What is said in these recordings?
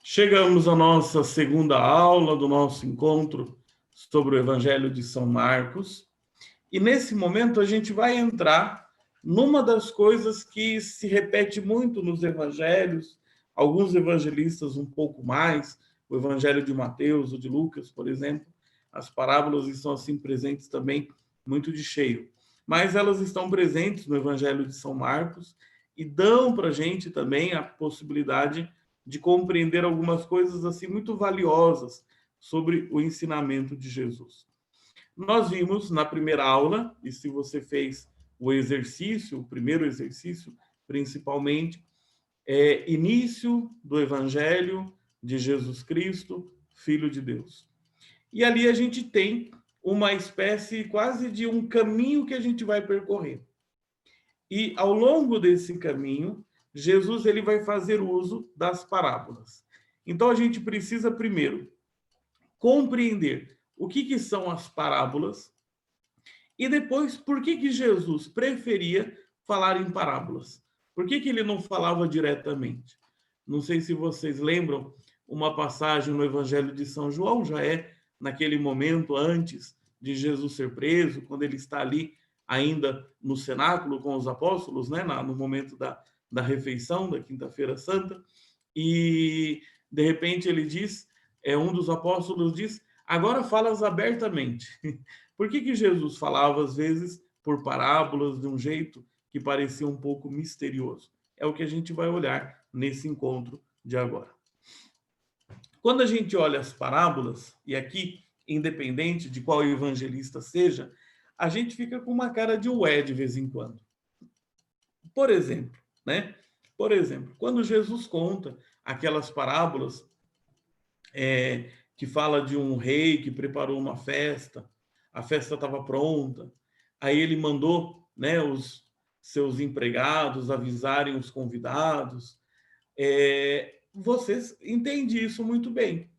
Chegamos à nossa segunda aula do nosso encontro sobre o Evangelho de São Marcos. E nesse momento a gente vai entrar numa das coisas que se repete muito nos evangelhos, alguns evangelistas um pouco mais, o Evangelho de Mateus, o de Lucas, por exemplo, as parábolas estão assim presentes também muito de cheio. Mas elas estão presentes no Evangelho de São Marcos e dão para a gente também a possibilidade de compreender algumas coisas assim muito valiosas sobre o ensinamento de Jesus. Nós vimos na primeira aula, e se você fez o exercício, o primeiro exercício, principalmente, início do Evangelho de Jesus Cristo, Filho de Deus. E ali a gente tem uma espécie quase de um caminho que a gente vai percorrer. E ao longo desse caminho, Jesus ele vai fazer uso das parábolas. Então a gente precisa primeiro compreender o que são as parábolas e depois por que Jesus preferia falar em parábolas. Por que ele não falava diretamente? Não sei se vocês lembram uma passagem no Evangelho de São João, já é naquele momento antes de Jesus ser preso, quando ele está ali ainda no cenáculo com os apóstolos, né, no momento da refeição da Quinta-feira Santa, e de repente ele diz, um dos apóstolos diz, agora falas abertamente. Por que Jesus falava às vezes por parábolas de um jeito que parecia um pouco misterioso? É o que a gente vai olhar nesse encontro de agora. Quando a gente olha as parábolas, e aqui, independente de qual evangelista seja, a gente fica com uma cara de ué de vez em quando. Por exemplo, né? Por exemplo, quando Jesus conta aquelas parábolas que fala de um rei que preparou uma festa, a festa estava pronta, aí ele mandou, né, os seus empregados avisarem os convidados. Vocês entendem isso muito bem.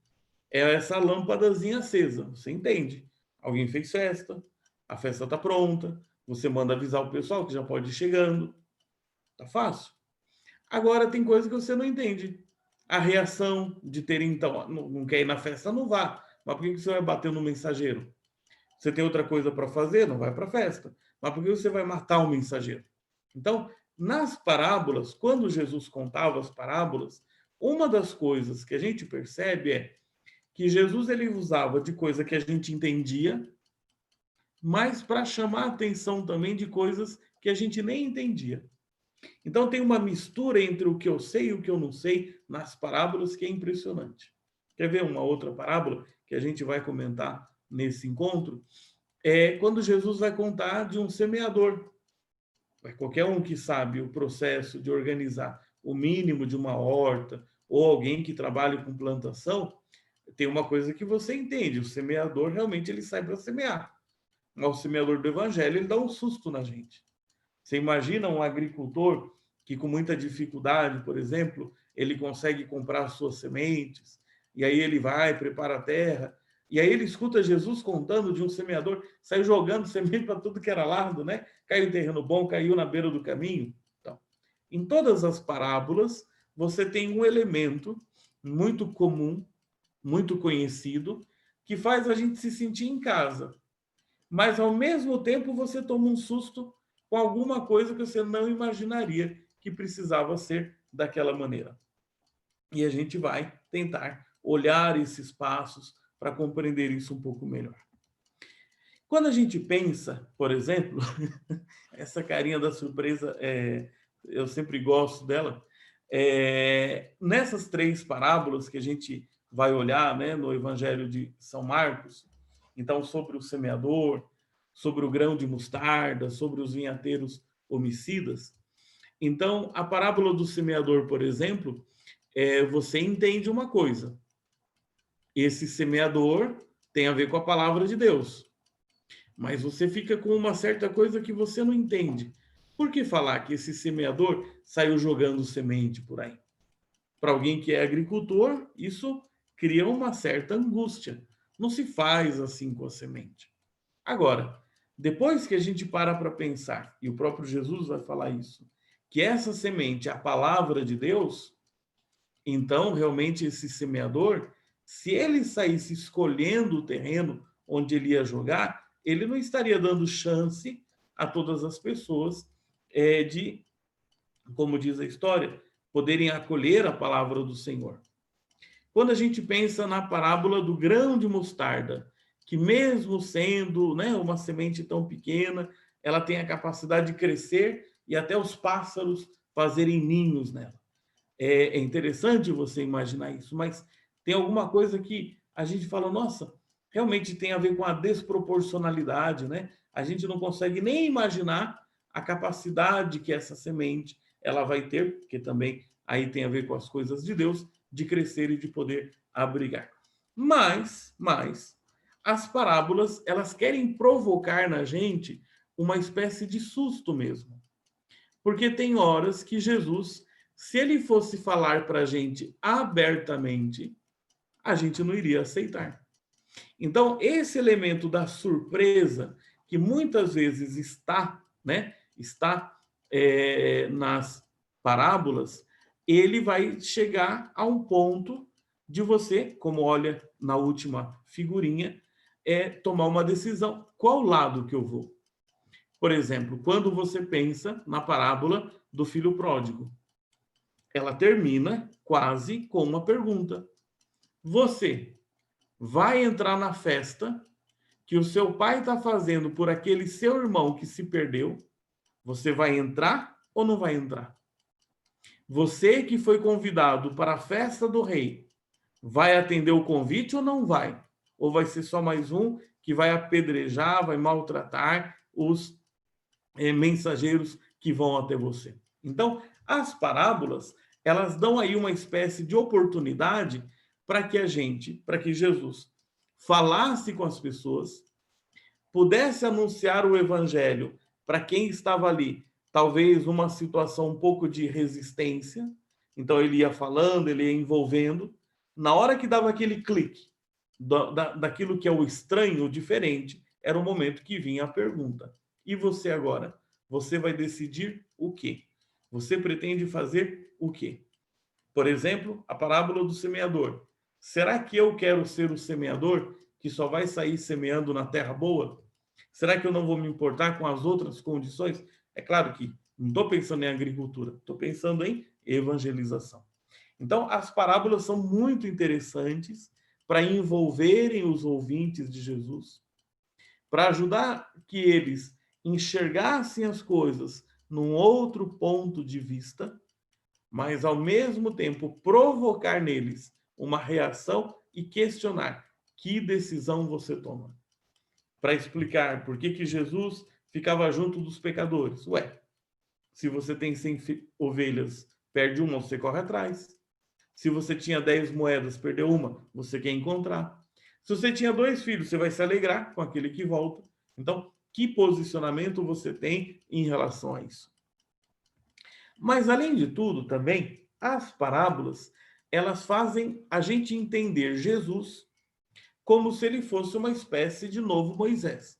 É essa lâmpadazinha acesa, você entende. Alguém fez festa, a festa está pronta, você manda avisar o pessoal que já pode ir chegando. Tá fácil. Agora tem coisa que você não entende. A reação de ter, então, não quer ir na festa, não vá. Mas por que você vai bater no mensageiro? Você tem outra coisa para fazer? Não vai para a festa. Mas por que você vai matar o mensageiro? Então, nas parábolas, quando Jesus contava as parábolas, uma das coisas que a gente percebe é que Jesus ele usava de coisa que a gente entendia, mas para chamar a atenção também de coisas que a gente nem entendia. Então tem uma mistura entre o que eu sei e o que eu não sei nas parábolas que é impressionante. Quer ver uma outra parábola que a gente vai comentar nesse encontro? É quando Jesus vai contar de um semeador. Qualquer um que sabe o processo de organizar o mínimo de uma horta ou alguém que trabalha com plantação, tem uma coisa que você entende, o semeador realmente ele sai para semear. Mas o semeador do evangelho ele dá um susto na gente. Você imagina um agricultor que com muita dificuldade, por exemplo, ele consegue comprar suas sementes, e aí ele vai, prepara a terra, e aí ele escuta Jesus contando de um semeador, saiu jogando semente para tudo que era lado, né? Caiu em terreno bom, caiu na beira do caminho. Então, em todas as parábolas, você tem um elemento muito comum, muito conhecido, que faz a gente se sentir em casa. Mas, ao mesmo tempo, você toma um susto com alguma coisa que você não imaginaria que precisava ser daquela maneira. E a gente vai tentar olhar esses passos para compreender isso um pouco melhor. Quando a gente pensa, por exemplo, essa carinha da surpresa, eu sempre gosto dela, nessas três parábolas que a gente vai olhar, né, no Evangelho de São Marcos, então sobre o semeador, sobre o grão de mostarda, sobre os vinhateiros homicidas. Então, a parábola do semeador, por exemplo, você entende uma coisa. Esse semeador tem a ver com a palavra de Deus. Mas você fica com uma certa coisa que você não entende. Por que falar que esse semeador saiu jogando semente por aí? Para alguém que é agricultor, isso cria uma certa angústia. Não se faz assim com a semente. Agora, depois que a gente para pensar, e o próprio Jesus vai falar isso, que essa semente é a palavra de Deus, Então, realmente, esse semeador, se ele saísse escolhendo o terreno onde ele ia jogar, ele não estaria dando chance a todas as pessoas de, como diz a história, poderem acolher a palavra do Senhor. Quando a gente pensa na parábola do grão de mostarda, que mesmo sendo, né, uma semente tão pequena, ela tem a capacidade de crescer e até os pássaros fazerem ninhos nela. É interessante você imaginar isso, mas tem alguma coisa que a gente fala, nossa, realmente tem a ver com a desproporcionalidade, né? A gente não consegue nem imaginar a capacidade que essa semente ela vai ter, porque também aí tem a ver com as coisas de Deus, de crescer e de poder abrigar. Mas as parábolas, elas querem provocar na gente uma espécie de susto mesmo. Porque tem horas que Jesus, se ele fosse falar para a gente abertamente, a gente não iria aceitar. Então, esse elemento da surpresa, que muitas vezes está nas parábolas, ele vai chegar a um ponto de você, como olha na última figurinha, tomar uma decisão. Qual lado que eu vou? Por exemplo, quando você pensa na parábola do filho pródigo, ela termina quase com uma pergunta. Você vai entrar na festa que o seu pai está fazendo por aquele seu irmão que se perdeu? Você vai entrar ou não vai entrar? Você que foi convidado para a festa do rei, vai atender o convite ou não vai? Ou vai ser só mais um que vai apedrejar, vai maltratar os mensageiros que vão até você? Então, as parábolas, elas dão aí uma espécie de oportunidade para que Jesus falasse com as pessoas, pudesse anunciar o evangelho para quem estava ali, talvez uma situação um pouco de resistência. Então ele ia falando, ele ia envolvendo. Na hora que dava aquele clique daquilo que é o estranho, o diferente, era o momento que vinha a pergunta. E você agora? Você vai decidir o quê? Você pretende fazer o quê? Por exemplo, a parábola do semeador. Será que eu quero ser o semeador que só vai sair semeando na terra boa? Será que eu não vou me importar com as outras condições? É claro que não estou pensando em agricultura, estou pensando em evangelização. Então, as parábolas são muito interessantes para envolverem os ouvintes de Jesus, para ajudar que eles enxergassem as coisas num outro ponto de vista, mas ao mesmo tempo provocar neles uma reação e questionar que decisão você toma. Para explicar por que Jesus ficava junto dos pecadores. Ué, se você tem 100 ovelhas, perde uma, você corre atrás. Se você tinha 10 moedas, perdeu uma, você quer encontrar. Se você tinha 2 filhos, você vai se alegrar com aquele que volta. Então, que posicionamento você tem em relação a isso? Mas, além de tudo, também, as parábolas, elas fazem a gente entender Jesus como se ele fosse uma espécie de novo Moisés.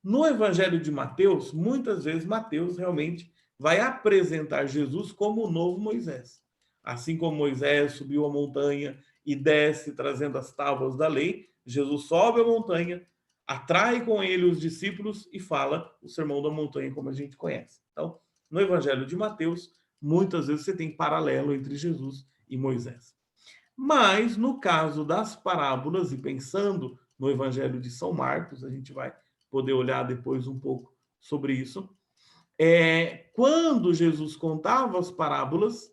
No Evangelho de Mateus, muitas vezes Mateus realmente vai apresentar Jesus como o novo Moisés. Assim como Moisés subiu a montanha e desce trazendo as tábuas da lei, Jesus sobe a montanha, atrai com ele os discípulos e fala o sermão da montanha, como a gente conhece. Então, no Evangelho de Mateus, muitas vezes você tem paralelo entre Jesus e Moisés. Mas, no caso das parábolas, e pensando no Evangelho de São Marcos, a gente vai poder olhar depois um pouco sobre isso. Quando Jesus contava as parábolas,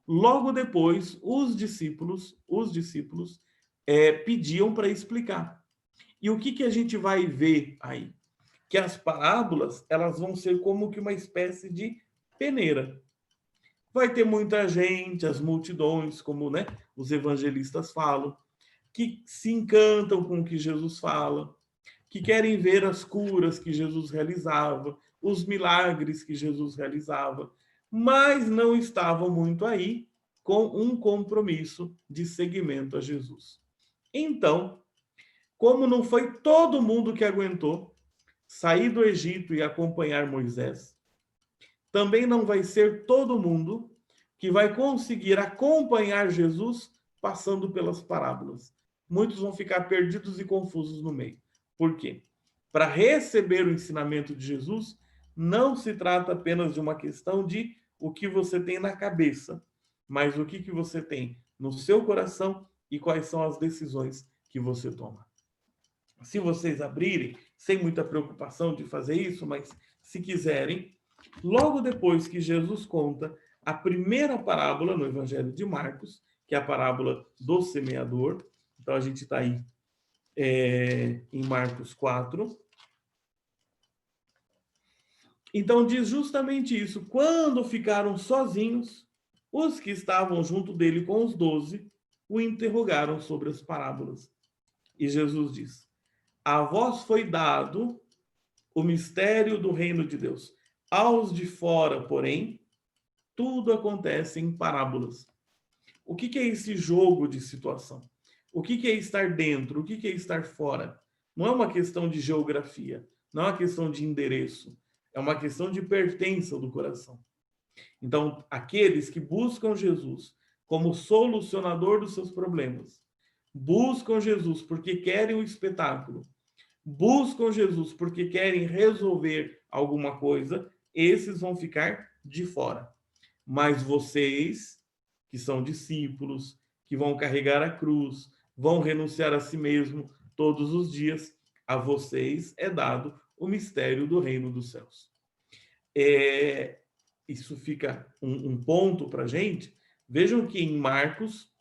logo depois os discípulos pediam para explicar. E o que a gente vai ver aí? Que as parábolas elas vão ser como que uma espécie de peneira. Vai ter muita gente, as multidões, como os evangelistas falam, que se encantam com o que Jesus fala, que querem ver as curas que Jesus realizava, os milagres que Jesus realizava, mas não estavam muito aí com um compromisso de seguimento a Jesus. Então, como não foi todo mundo que aguentou sair do Egito e acompanhar Moisés, também não vai ser todo mundo que vai conseguir acompanhar Jesus passando pelas parábolas. Muitos vão ficar perdidos e confusos no meio. Por quê? Para receber o ensinamento de Jesus, não se trata apenas de uma questão de o que você tem na cabeça, mas o que você tem no seu coração e quais são as decisões que você toma. Se vocês abrirem, sem muita preocupação de fazer isso, mas se quiserem, logo depois que Jesus conta a primeira parábola no Evangelho de Marcos, que é a parábola do semeador, então a gente está aí em Marcos 4. Então diz justamente isso. Quando ficaram sozinhos, os que estavam junto dele com os 12 o interrogaram sobre as parábolas. E Jesus diz: a vós foi dado o mistério do reino de Deus. Aos de fora, porém, tudo acontece em parábolas. O que é esse jogo de situação? O que é estar dentro? O que é estar fora? Não é uma questão de geografia, não é uma questão de endereço, é uma questão de pertença do coração. Então, aqueles que buscam Jesus como solucionador dos seus problemas, buscam Jesus porque querem o espetáculo, buscam Jesus porque querem resolver alguma coisa, esses vão ficar de fora. Mas vocês, que são discípulos, que vão carregar a cruz, vão renunciar a si mesmo todos os dias, a vocês é dado o mistério do reino dos céus. Isso fica um ponto para a gente. Vejam que em Marcos,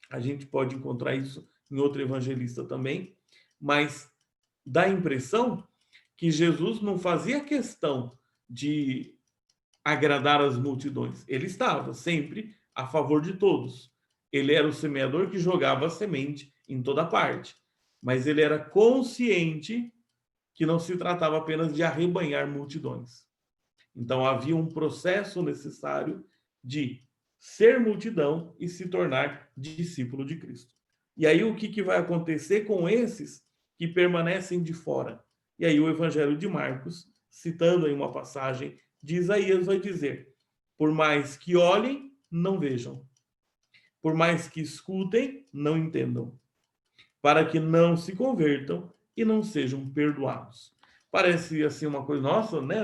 a gente pode encontrar isso em outro evangelista também, mas dá a impressão que Jesus não fazia questão de agradar as multidões. Ele estava sempre a favor de todos. Ele era o semeador que jogava a semente em toda parte, mas ele era consciente que não se tratava apenas de arrebanhar multidões. Então havia um processo necessário de ser multidão e se tornar discípulo de Cristo. E aí o que vai acontecer com esses que permanecem de fora? E aí o Evangelho de Marcos, citando aí uma passagem de Isaías, vai dizer: por mais que olhem, não vejam. Por mais que escutem, não entendam. Para que não se convertam e não sejam perdoados. Parece assim uma coisa, nossa, né?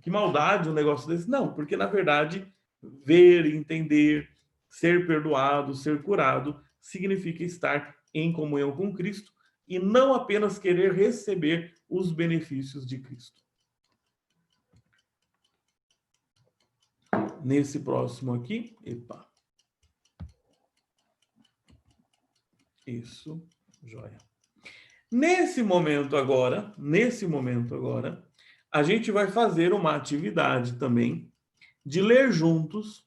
Que maldade um negócio desse. Não, porque na verdade, ver, entender, ser perdoado, ser curado, significa estar em comunhão com Cristo e não apenas querer receber os benefícios de Cristo. Nesse próximo aqui, epa. Isso, joia. Nesse momento agora, a gente vai fazer uma atividade também de ler juntos,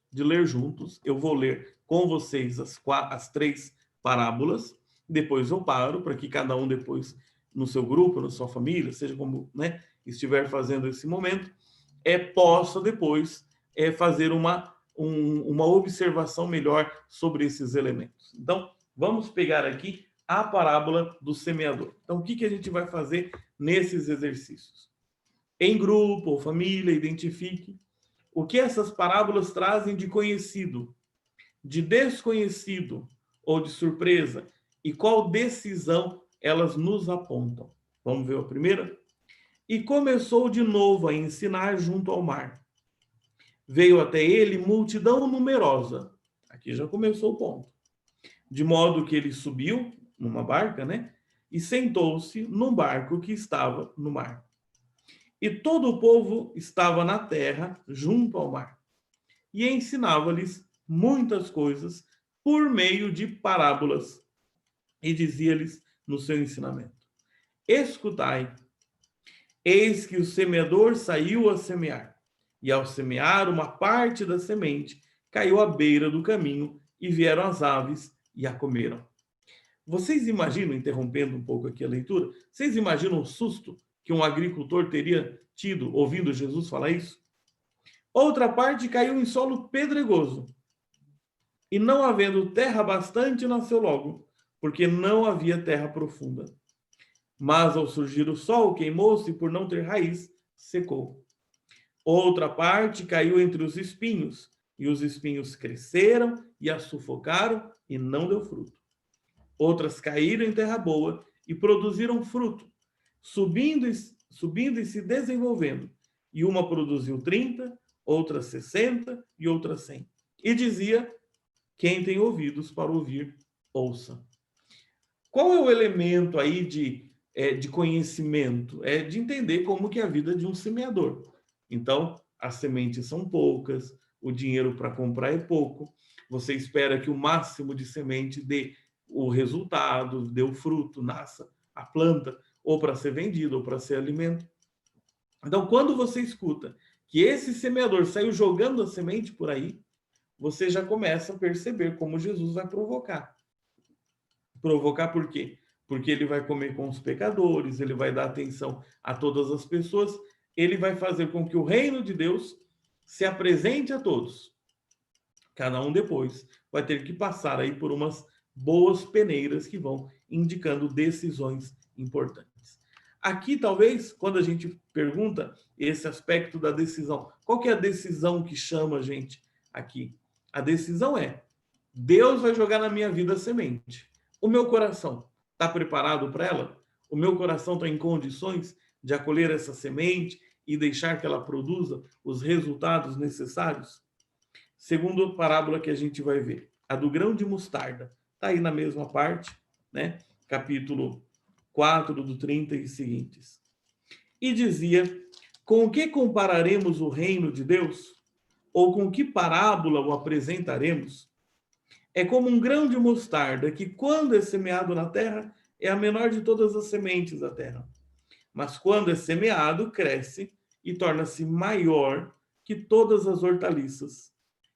eu vou ler com vocês as 3 parábolas, depois eu paro para que cada um depois no seu grupo, na sua família, seja como, né, estiver fazendo esse momento, possa depois fazer uma observação melhor sobre esses elementos. Então, vamos pegar aqui a parábola do semeador. Então, o que a gente vai fazer nesses exercícios? Em grupo ou família, identifique o que essas parábolas trazem de conhecido, de desconhecido ou de surpresa e qual decisão elas nos apontam. Vamos ver a primeira? E começou de novo a ensinar junto ao mar. Veio até ele multidão numerosa. Aqui já começou o ponto. De modo que ele subiu numa barca, né? E sentou-se num barco que estava no mar. E todo o povo estava na terra, junto ao mar. E ensinava-lhes muitas coisas por meio de parábolas. E dizia-lhes no seu ensinamento: escutai, eis que o semeador saiu a semear. E ao semear, uma parte da semente caiu à beira do caminho, e vieram as aves e a comeram. Vocês imaginam, interrompendo um pouco aqui a leitura, vocês imaginam o susto que um agricultor teria tido ouvindo Jesus falar isso? Outra parte caiu em solo pedregoso, e não havendo terra bastante, nasceu logo, porque não havia terra profunda. Mas ao surgir o sol, queimou-se e por não ter raiz, secou. Outra parte caiu entre os espinhos, e os espinhos cresceram e a sufocaram e não deu fruto. Outras caíram em terra boa e produziram fruto, subindo e se desenvolvendo. E uma produziu 30, outra 60 e outra 100. E dizia: quem tem ouvidos para ouvir, ouça. Qual é o elemento aí de conhecimento? É de entender como que é a vida de um semeador. Então, as sementes são poucas, o dinheiro para comprar é pouco, você espera que o máximo de semente dê o resultado, dê o fruto, nasça a planta, ou para ser vendido, ou para ser alimento. Então, quando você escuta que esse semeador saiu jogando a semente por aí, você já começa a perceber como Jesus vai provocar. Provocar por quê? Porque ele vai comer com os pecadores, ele vai dar atenção a todas as pessoas, ele vai fazer com que o reino de Deus se apresente a todos. Cada um depois vai ter que passar aí por umas boas peneiras que vão indicando decisões importantes. Aqui, talvez, quando a gente pergunta esse aspecto da decisão, qual que é a decisão que chama a gente aqui? A decisão é: Deus vai jogar na minha vida a semente. O meu coração está preparado para ela? O meu coração está em condições de acolher essa semente e deixar que ela produza os resultados necessários? Segunda parábola que a gente vai ver, a do grão de mostarda. Está aí na mesma parte, né? Capítulo 4, do 30 e seguintes. E dizia: com o que compararemos o reino de Deus? Ou com que parábola o apresentaremos? É como um grão de mostarda que, quando é semeado na terra, é a menor de todas as sementes da terra. Mas quando é semeado, cresce e torna-se maior que todas as hortaliças.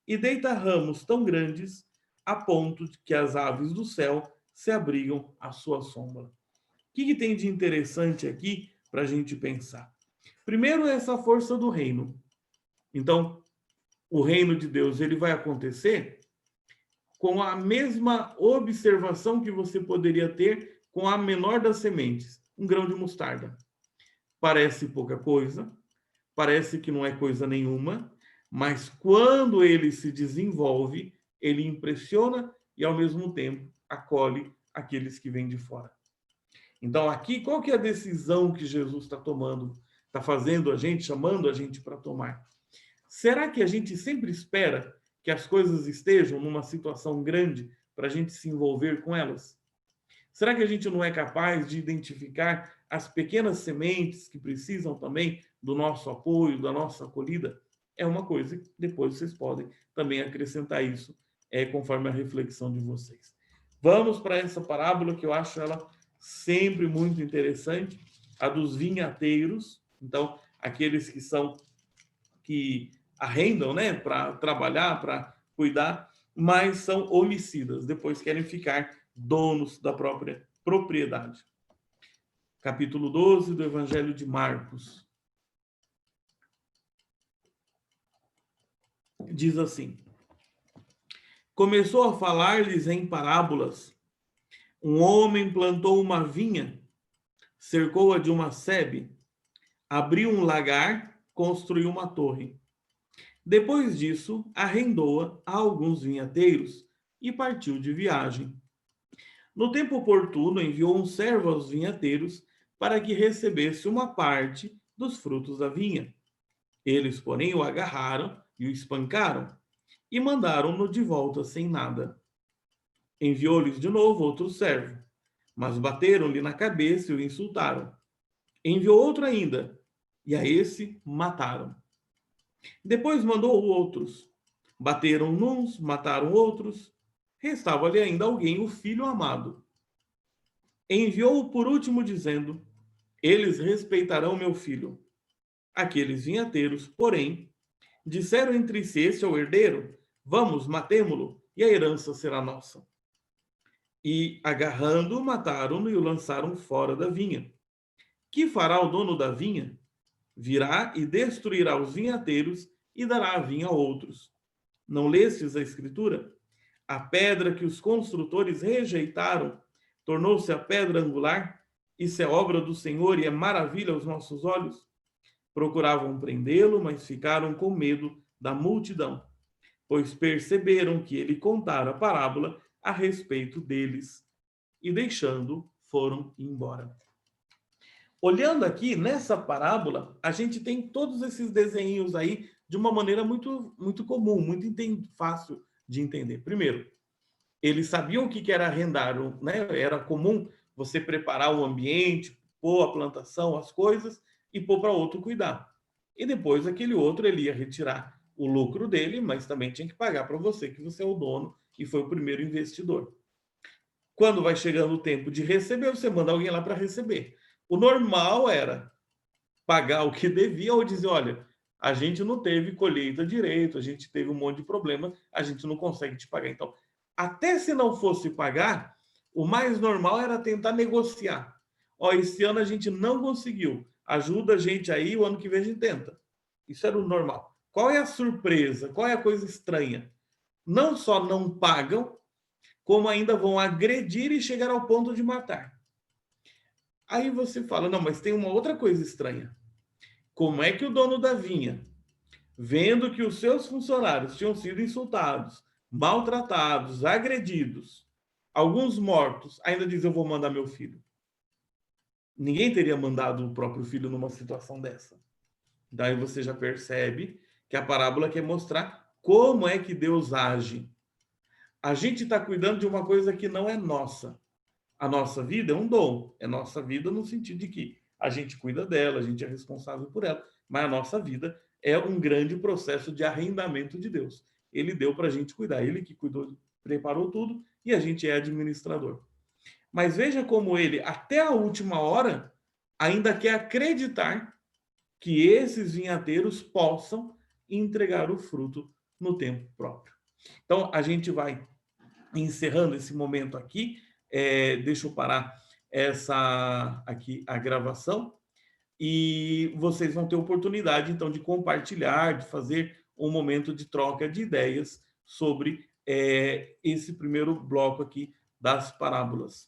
E deita ramos tão grandes, a ponto de que as aves do céu se abrigam à sua sombra. O que tem de interessante aqui para a gente pensar? Primeiro, essa força do reino. Então, o reino de Deus ele vai acontecer com a mesma observação que você poderia ter com a menor das sementes, um grão de mostarda. Parece pouca coisa, parece que não é coisa nenhuma, mas quando ele se desenvolve, ele impressiona e, ao mesmo tempo, acolhe aqueles que vêm de fora. Então, aqui, qual que é a decisão que Jesus está tomando, está fazendo a gente, chamando a gente para tomar? Será que a gente sempre espera que as coisas estejam numa situação grande para a gente se envolver com elas? Será que a gente não é capaz de identificar as pequenas sementes que precisam também do nosso apoio, da nossa acolhida? É uma coisa que depois vocês podem também acrescentar isso, conforme a reflexão de vocês. Vamos para essa parábola que eu acho ela sempre muito interessante, a dos vinhateiros. Então, aqueles que arrendam, né, para trabalhar, para cuidar, mas são homicidas, depois querem ficar donos da própria propriedade. Capítulo 12 do Evangelho de Marcos. Diz assim: começou a falar-lhes em parábolas. Um homem plantou uma vinha, cercou-a de uma sebe, abriu um lagar, construiu uma torre. Depois disso, arrendou-a a alguns vinhateiros e partiu de viagem. No tempo oportuno, enviou um servo aos vinhateiros para que recebesse uma parte dos frutos da vinha. Eles, porém, o agarraram e o espancaram e mandaram-no de volta sem nada. Enviou-lhes de novo outro servo, mas bateram-lhe na cabeça e o insultaram. Enviou outro ainda, e a esse mataram. Depois mandou outros. Bateram uns, mataram outros. Restava-lhe ainda alguém, o filho amado. Enviou-o por último, dizendo: eles respeitarão meu filho. Aqueles vinhateiros, porém, disseram entre si: este é o herdeiro, vamos, matemo-lo, e a herança será nossa. E, agarrando-o, mataram-no e o lançaram fora da vinha. Que fará o dono da vinha? Virá e destruirá os vinhateiros e dará a vinha a outros. Não lestes a Escritura? A pedra que os construtores rejeitaram tornou-se a pedra angular. Isso é obra do Senhor e é maravilha aos nossos olhos. Procuravam prendê-lo, mas ficaram com medo da multidão. pois perceberam que ele contara a parábola a respeito deles e deixando foram embora. Olhando aqui nessa parábola, a gente tem todos esses desenhos aí de uma maneira muito comum, fácil de entender. Primeiro, eles sabiam o que era arrendar, né? Era comum você preparar o ambiente, pôr a plantação, as coisas e pôr para outro cuidar. E depois aquele outro ele ia retirar o lucro dele, mas também tinha que pagar para você, que você é o dono e foi o primeiro investidor. Quando vai chegando o tempo de receber, você manda alguém lá para receber. O normal era pagar o que devia ou dizer, olha, a gente não teve colheita direito, a gente teve um monte de problema, a gente não consegue te pagar. Então, até se não fosse pagar, o mais normal era tentar negociar. Ó, esse ano a gente não conseguiu, ajuda a gente aí, o ano que vem a gente tenta. Isso era o normal. Qual é a surpresa? Qual é a coisa estranha? Não só não pagam, como ainda vão agredir e chegar ao ponto de matar. Aí você fala, não, mas tem uma outra coisa estranha. Como é que o dono da vinha, vendo que os seus funcionários tinham sido insultados, maltratados, agredidos, alguns mortos, ainda diz, eu vou mandar meu filho? Ninguém teria mandado o próprio filho numa situação dessa. Daí você já percebe que a parábola quer mostrar como é que Deus age. A gente está cuidando de uma coisa que não é nossa. A nossa vida é um dom. É nossa vida no sentido de que a gente cuida dela, a gente é responsável por ela. Mas a nossa vida é um grande processo de arrendamento de Deus. Ele deu para a gente cuidar. Ele que cuidou, preparou tudo e a gente é administrador. Mas veja como ele, até a última hora, ainda quer acreditar que esses vinhateiros possam entregar o fruto no tempo próprio. Então, a gente vai encerrando esse momento aqui. Deixa eu parar essa aqui a gravação e vocês vão ter oportunidade então de compartilhar, de fazer um momento de troca de ideias sobre esse primeiro bloco aqui das parábolas.